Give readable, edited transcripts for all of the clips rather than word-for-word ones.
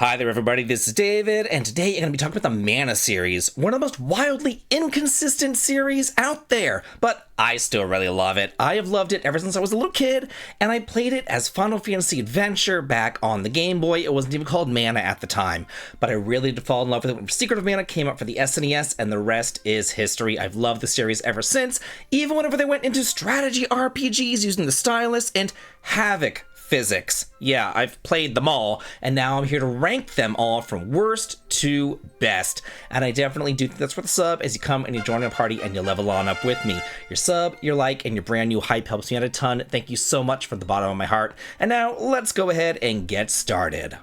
Hi there everybody, this is David, and today I'm going to be talking about the Mana series, one of the most wildly inconsistent series out there, but I still really love it. I have loved it ever since I was a little kid, and I played it as Final Fantasy Adventure back on the Game Boy. It wasn't even called Mana at the time, but I really did fall in love with it when Secret of Mana came out for the SNES, and the rest is history. I've loved the series ever since, even whenever they went into strategy RPGs using the stylus and Havoc physics. Yeah, I've played them all, and now I'm here to rank them all from worst to best. And I definitely do think that's for the sub as you come and you join a party and you level on up with me. Your sub, your like, and your brand new hype helps me out a ton. Thank you so much from the bottom of my heart. And now let's go ahead and get started.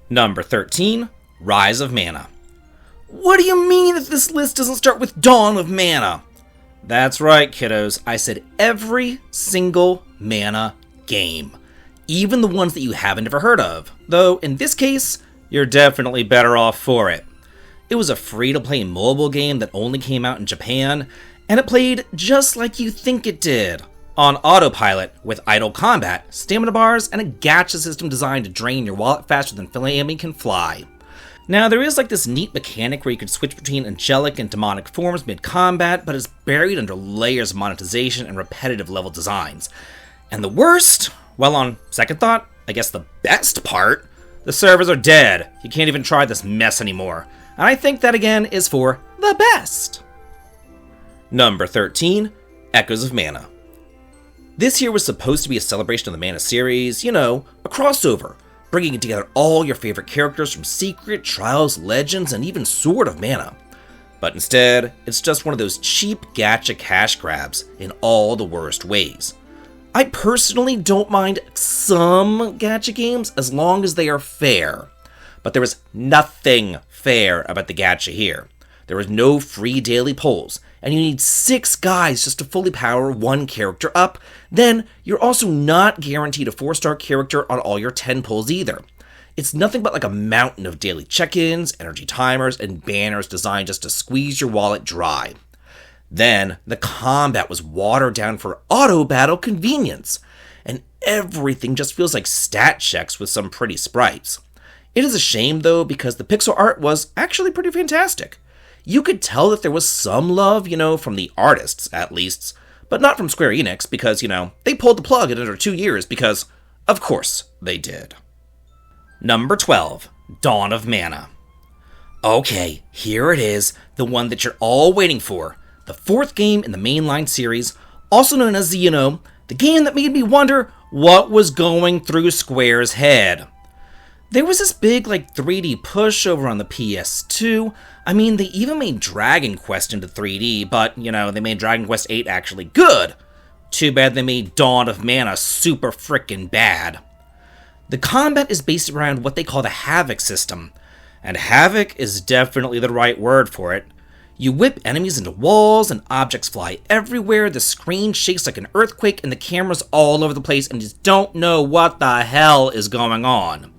Number 13, Rise of Mana. What do you mean that this list doesn't start with Dawn of Mana? That's right, kiddos. I said every single Mana game. Even the ones that you haven't ever heard of, though in this case, you're definitely better off for it. It was a free-to-play mobile game that only came out in Japan, and it played just like you think it did, on autopilot with idle combat, stamina bars, and a gacha system designed to drain your wallet faster than Philammy can fly. Now, there is like this neat mechanic where you can switch between angelic and demonic forms mid-combat, but it's buried under layers of monetization and repetitive level designs. And the worst? Well, on second thought, I guess the best part, the servers are dead. You can't even try this mess anymore. And I think that again is for the best. Number 13, Echoes of Mana. This year was supposed to be a celebration of the Mana series, you know, a crossover, bringing together all your favorite characters from Secret, Trials, Legends, and even Sword of Mana. But instead, it's just one of those cheap gacha cash grabs in all the worst ways. I personally don't mind some gacha games as long as they are fair, but there was nothing fair about the gacha here. There was no free daily pulls, and you need 6 guys just to fully power one character up. Then, you're also not guaranteed a 4-star character on all your 10 pulls either. It's nothing but like a mountain of daily check-ins, energy timers, and banners designed just to squeeze your wallet dry. Then, the combat was watered down for auto-battle convenience, and everything just feels like stat checks with some pretty sprites. It is a shame, though, because the pixel art was actually pretty fantastic. You could tell that there was some love, from the artists, at least, but not from Square Enix, because, they pulled the plug in under 2 years, because, of course, they did. Number 12, Dawn of Mana. Okay, here it is, the one that you're all waiting for. The 4th game in the mainline series, also known as the game that made me wonder what was going through Square's head. There was this big 3D push over on the PS2. I mean, they even made Dragon Quest into 3D, but, they made Dragon Quest VIII actually good. Too bad they made Dawn of Mana super frickin' bad. The combat is based around what they call the Havoc system, and Havoc is definitely the right word for it. You whip enemies into walls, and objects fly everywhere, the screen shakes like an earthquake, and the camera's all over the place, and you just don't know what the hell is going on.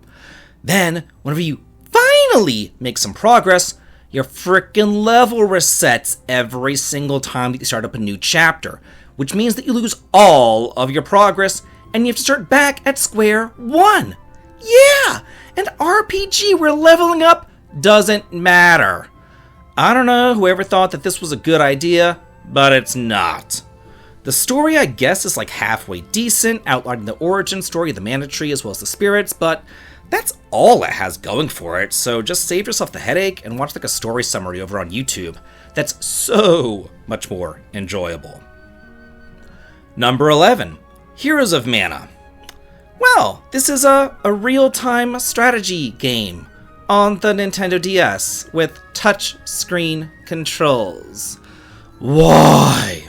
Then, whenever you finally make some progress, your frickin' level resets every single time that you start up a new chapter, which means that you lose all of your progress, and you have to start back at square one. Yeah! An RPG where leveling up doesn't matter. I don't know whoever thought that this was a good idea, but it's not. The story, I guess, is halfway decent, outlining the origin story of the Mana Tree as well as the spirits, but that's all it has going for it, so just save yourself the headache and watch a story summary over on YouTube. That's so much more enjoyable. Number 11, Heroes of Mana. Well, this is a real-time strategy game on the Nintendo DS with touchscreen controls. Why?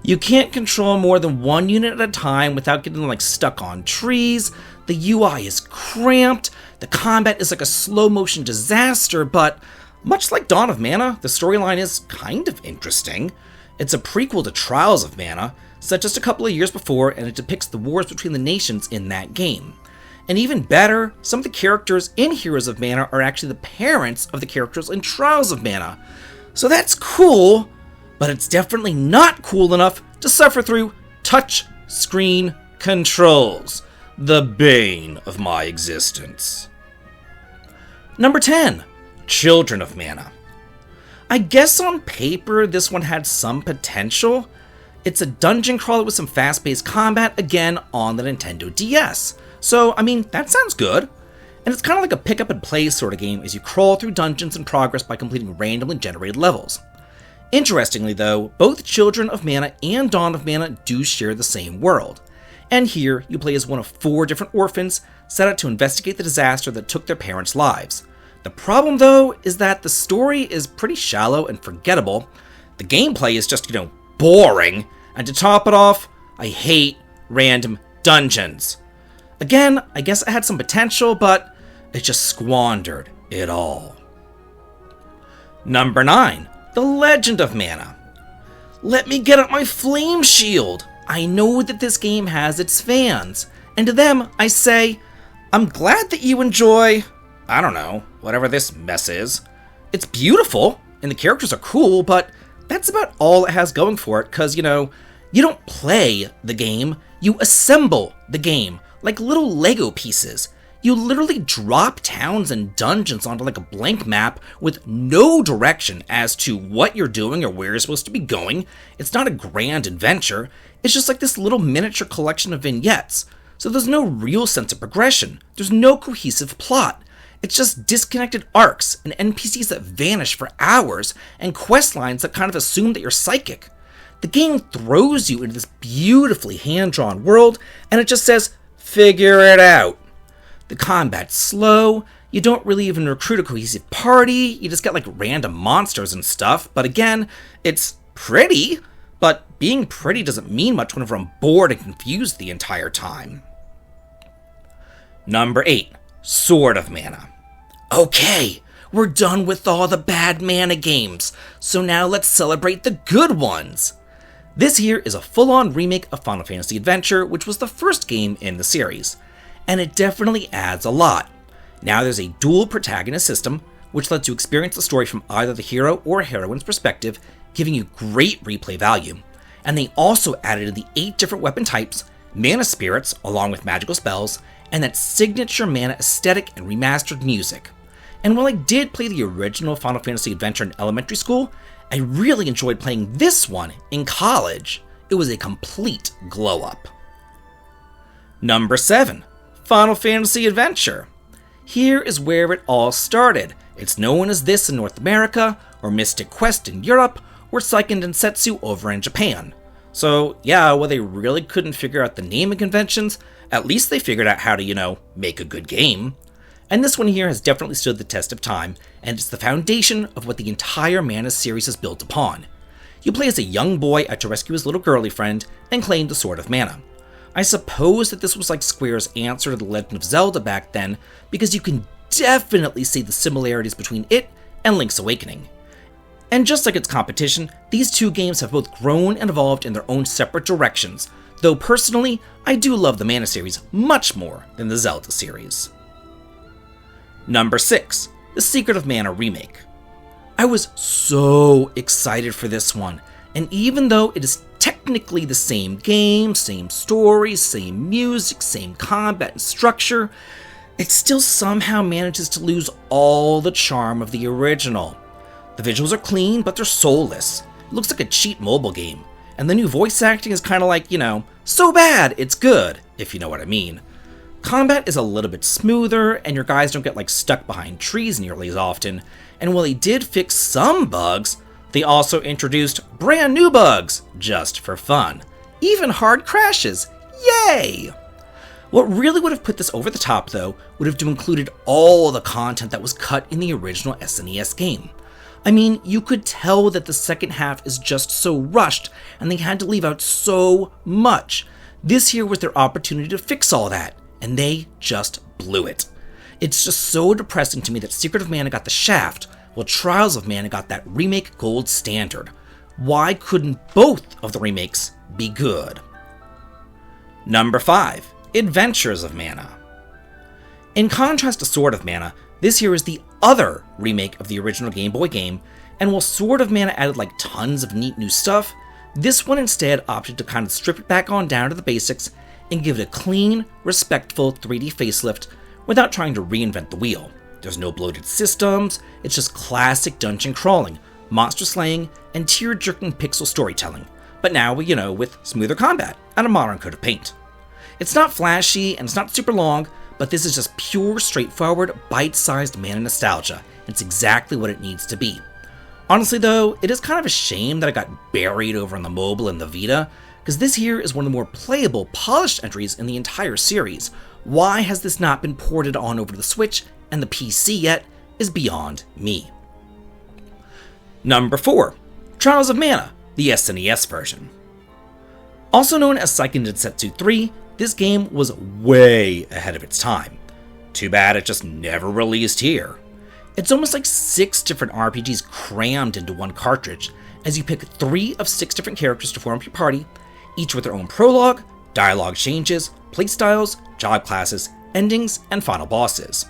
You can't control more than one unit at a time without getting stuck on trees. The UI is cramped. The combat is like a slow motion disaster, but much like Dawn of Mana, the storyline is kind of interesting. It's a prequel to Trials of Mana, set just a couple of years before, and it depicts the wars between the nations in that game. And even better, some of the characters in Heroes of Mana are actually the parents of the characters in Trials of Mana. So that's cool, but it's definitely not cool enough to suffer through touch screen controls. The bane of my existence. Number 10, Children of Mana. I guess on paper this one had some potential. It's a dungeon crawler with some fast-paced combat, again on the Nintendo DS. So, I mean, that sounds good. And it's kind of like a pick-up-and-play sort of game as you crawl through dungeons and progress by completing randomly generated levels. Interestingly though, both Children of Mana and Dawn of Mana do share the same world. And here, you play as one of 4 different orphans set out to investigate the disaster that took their parents' lives. The problem though, is that the story is pretty shallow and forgettable. The gameplay is just, boring. And to top it off, I hate random dungeons. Again, I guess it had some potential, but it just squandered it all. Number 9, The Legend of Mana. Let me get out my flame shield. I know that this game has its fans, and to them I say, I'm glad that you enjoy, I don't know, whatever this mess is. It's beautiful, and the characters are cool, but that's about all it has going for it, because, you don't play the game, you assemble the game, like little Lego pieces. You literally drop towns and dungeons onto like a blank map with no direction as to what you're doing or where you're supposed to be going. It's not a grand adventure. It's just like this little miniature collection of vignettes. So there's no real sense of progression. There's no cohesive plot. It's just disconnected arcs and NPCs that vanish for hours and quest lines that kind of assume that you're psychic. The game throws you into this beautifully hand-drawn world and it just says, figure it out. The combat's slow, you don't really even recruit a cohesive party, you just get like random monsters and stuff, but again, it's pretty, but being pretty doesn't mean much whenever I'm bored and confused the entire time. Number 8, Sword of Mana. Okay, we're done with all the bad mana games, so now let's celebrate the good ones. This here is a full-on remake of Final Fantasy Adventure, which was the first game in the series. And it definitely adds a lot. Now there's a dual protagonist system, which lets you experience the story from either the hero or heroine's perspective, giving you great replay value. And they also added in the 8 different weapon types, mana spirits along with magical spells, and that signature mana aesthetic and remastered music. And while I did play the original Final Fantasy Adventure in elementary school, I really enjoyed playing this one in college. It was a complete glow-up. Number 7. Final Fantasy Adventure. Here is where it all started. It's known as this in North America, or Mystic Quest in Europe, or Seiken Densetsu over in Japan. So yeah, while they really couldn't figure out the naming conventions, at least they figured out how to, make a good game. And this one here has definitely stood the test of time, and it's the foundation of what the entire Mana series is built upon. You play as a young boy out to rescue his little girly friend and claim the Sword of Mana. I suppose that this was like Square's answer to The Legend of Zelda back then, because you can definitely see the similarities between it and Link's Awakening. And just like its competition, these 2 games have both grown and evolved in their own separate directions, though personally, I do love the Mana series much more than the Zelda series. Number 6, The Secret of Mana Remake. I was so excited for this one, and even though it is technically the same game, same story, same music, same combat and structure, it still somehow manages to lose all the charm of the original. The visuals are clean, but they're soulless. It looks like a cheap mobile game, and the new voice acting is kind of like, so bad it's good, if you know what I mean. Combat is a little bit smoother, and your guys don't get stuck behind trees nearly as often, and while they did fix some bugs, they also introduced brand new bugs, just for fun. Even hard crashes, yay! What really would have put this over the top though, would have included all the content that was cut in the original SNES game. I mean, you could tell that the second half is just so rushed, and they had to leave out so much. This here was their opportunity to fix all that, and they just blew it. It's just so depressing to me that Secret of Mana got the shaft, while Trials of Mana got that remake gold standard. Why couldn't both of the remakes be good? Number 5, Adventures of Mana. In contrast to Sword of Mana, this here is the other remake of the original Game Boy game, and while Sword of Mana added tons of neat new stuff, this one instead opted to kind of strip it back on down to the basics and give it a clean, respectful 3D facelift without trying to reinvent the wheel. There's no bloated systems, it's just classic dungeon crawling, monster slaying, and tear-jerking pixel storytelling, but now, with smoother combat and a modern coat of paint. It's not flashy and it's not super long, but this is just pure, straightforward, bite-sized mana nostalgia. It's exactly what it needs to be. Honestly though, it is kind of a shame that I got buried over on the mobile and the Vita, because this here is one of the more playable, polished entries in the entire series. Why has this not been ported on over to the Switch and the PC yet is beyond me. Number 4. Trials of Mana, the SNES version. Also known as Seiken Densetsu 3, this game was way ahead of its time. Too bad it just never released here. It's almost like 6 different RPGs crammed into one cartridge, as you pick 3 of 6 different characters to form up your party, each with their own prologue, dialogue changes, playstyles, job classes, endings, and final bosses.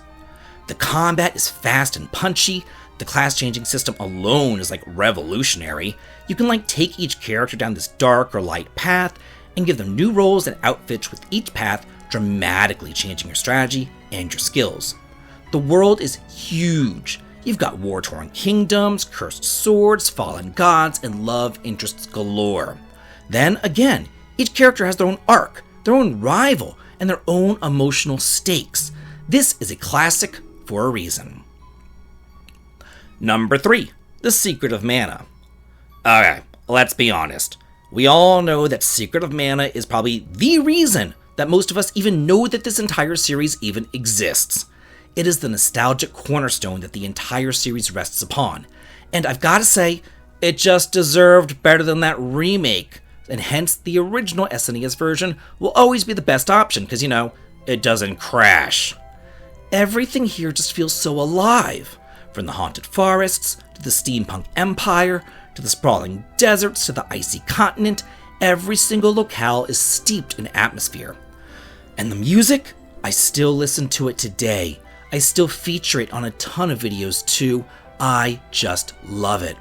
The combat is fast and punchy. The class changing system alone is revolutionary. You can take each character down this dark or light path and give them new roles and outfits, with each path dramatically changing your strategy and your skills. The world is huge. You've got war-torn kingdoms, cursed swords, fallen gods, and love interests galore. Then again, each character has their own arc, their own rival, and their own emotional stakes. This is a classic for a reason. Number 3. The Secret of Mana. Okay, let's be honest. We all know that Secret of Mana is probably the reason that most of us even know that this entire series even exists. It is the nostalgic cornerstone that the entire series rests upon. And I've got to say, it just deserved better than that remake. And hence, the original SNES version will always be the best option because, it doesn't crash. Everything here just feels so alive. From the haunted forests, to the steampunk empire, to the sprawling deserts, to the icy continent, every single locale is steeped in atmosphere. And the music? I still listen to it today. I still feature it on a ton of videos too. I just love it.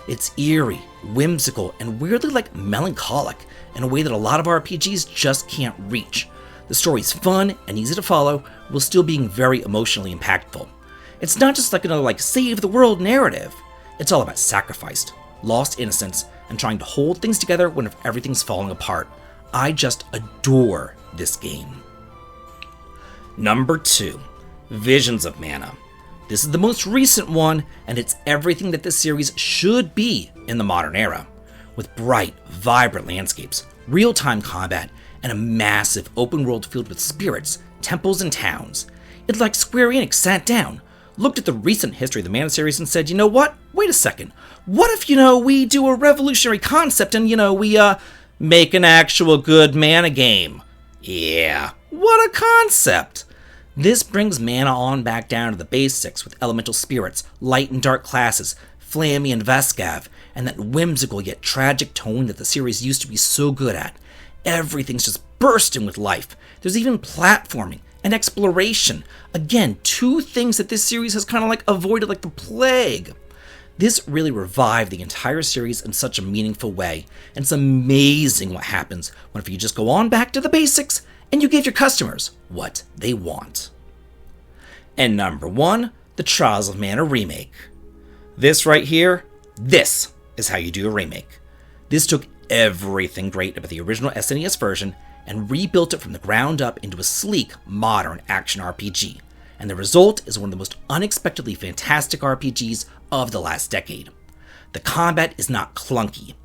It's eerie, whimsical, and weirdly melancholic in a way that a lot of RPGs just can't reach. The story's fun and easy to follow, while still being very emotionally impactful. It's not just another save the world narrative. It's all about sacrifice, lost innocence, and trying to hold things together when everything's falling apart. I just adore this game. Number 2. Visions of Mana. This is the most recent one, and it's everything that this series should be in the modern era. With bright, vibrant landscapes, real-time combat, and a massive open world filled with spirits, temples, and towns. It's like Square Enix sat down, looked at the recent history of the Mana series and said, you know what? Wait a second. What if, we do a revolutionary concept and, we make an actual good Mana game? Yeah, what a concept! This brings Mana on back down to the basics with elemental spirits, light and dark classes, Flammy and Vescav, and that whimsical yet tragic tone that the series used to be so good at. Everything's just bursting with life. There's even platforming and exploration. Again, 2 things that this series has kind of avoided like the plague. This really revived the entire series in such a meaningful way, and it's amazing what happens when you just go on back to the basics and you give your customers what they want. And number 1, the Trials of Mana remake. This right here, this is how you do a remake. This took everything great about the original SNES version and rebuilt it from the ground up into a sleek, modern action RPG. And the result is one of the most unexpectedly fantastic RPGs of the last decade. The combat is not clunky.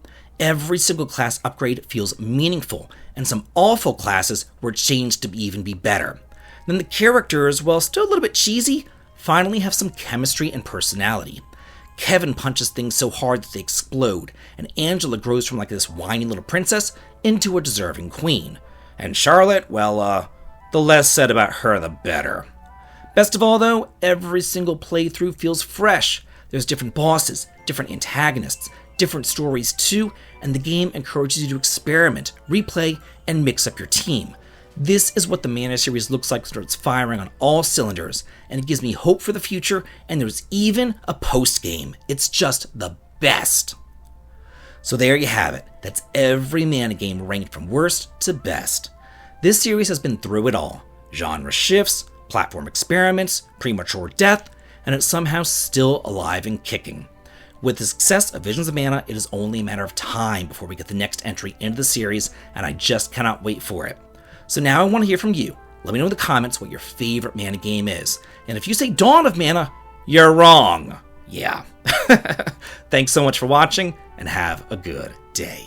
Every single class upgrade feels meaningful, and some awful classes were changed to even be better. Then the characters, while still a little bit cheesy, finally have some chemistry and personality. Kevin punches things so hard that they explode, and Angela grows from this whiny little princess into a deserving queen. And Charlotte, well, the less said about her, the better. Best of all though, every single playthrough feels fresh. There's different bosses, different antagonists, different stories too, and the game encourages you to experiment, replay, and mix up your team. This is what the Mana series looks like when it's firing on all cylinders, and it gives me hope for the future, and there's even a post-game. It's just the best. So there you have it. That's every Mana game ranked from worst to best. This series has been through it all. Genre shifts, platform experiments, premature death, and it's somehow still alive and kicking. With the success of Visions of Mana, it is only a matter of time before we get the next entry into the series, and I just cannot wait for it. So now I want to hear from you. Let me know in the comments what your favorite Mana game is. And if you say Dawn of Mana, you're wrong. Yeah. Thanks so much for watching, and have a good day.